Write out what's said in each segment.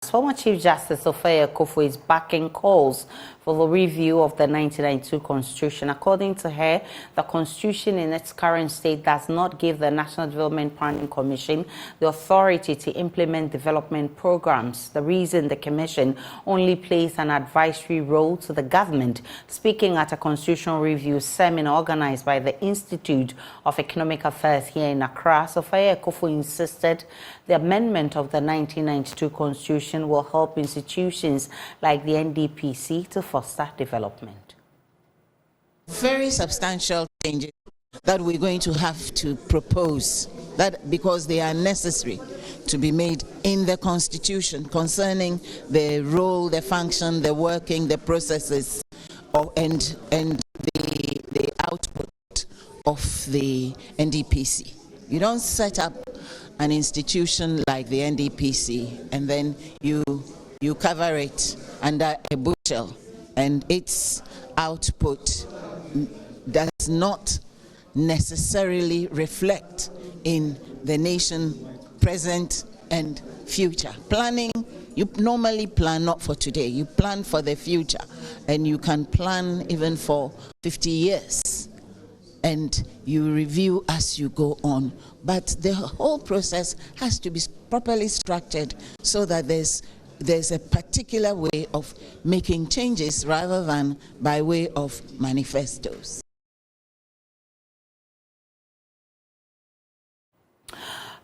as former Chief Justice Sophia Akuffo is backing calls for the review of the 1992 Constitution. According to her, the Constitution in its current state does not give the National Development Planning Commission the authority to implement development programs. The reason the Commission only plays an advisory role to the government. Speaking at a constitutional review seminar organized by the Institute of Economic Affairs here in Accra, Sophia Akuffo insisted the amendment of the 1992 Constitution will help institutions like the NDPC to foster development. Very substantial changes that we're going to have to propose, that because they are necessary to be made in the Constitution concerning the role, the function, the working, the processes, and the output of the NDPC. You don't set up an institution like the NDPC and then you cover it under a bushel, and its output does not necessarily reflect in the nation present and future. Planning, you normally plan not for today, you plan for the future, and you can plan even for 50 years. And you review as you go on. But the whole process has to be properly structured so that there's a particular way of making changes rather than by way of manifestos.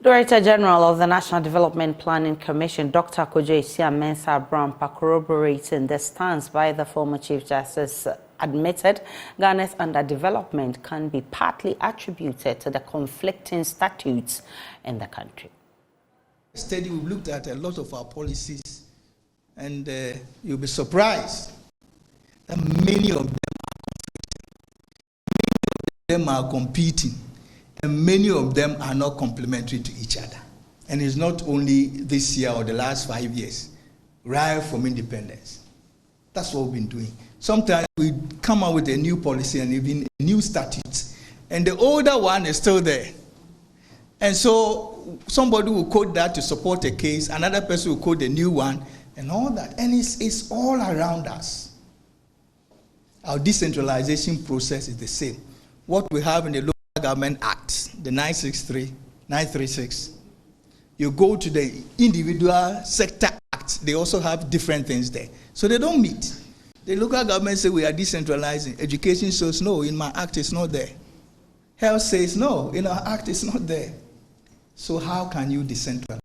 Director General of the National Development Planning Commission, Dr. Kojo Brown, corroborating the stance by the former Chief Justice, admitted Ghana's underdevelopment can be partly attributed to the conflicting statutes in the country. Study, we've looked at a lot of our policies, and you'll be surprised that many of them are competing, and many of them are not complementary to each other. And it's not only this year or the last 5 years, right from independence. That's what we've been doing. Sometimes we come out with a new policy and even a new statute, and the older one is still there. And so somebody will quote that to support a case, another person will quote the new one, and all that. And it's all around us. Our decentralization process is the same. What we have in the Local Government Act, the 936, you go to the individual sector act, they also have different things there. So they don't meet. The local government say we are decentralizing. Education says no, in my act it's not there. Health says no, in our act it's not there. So how can you decentralize?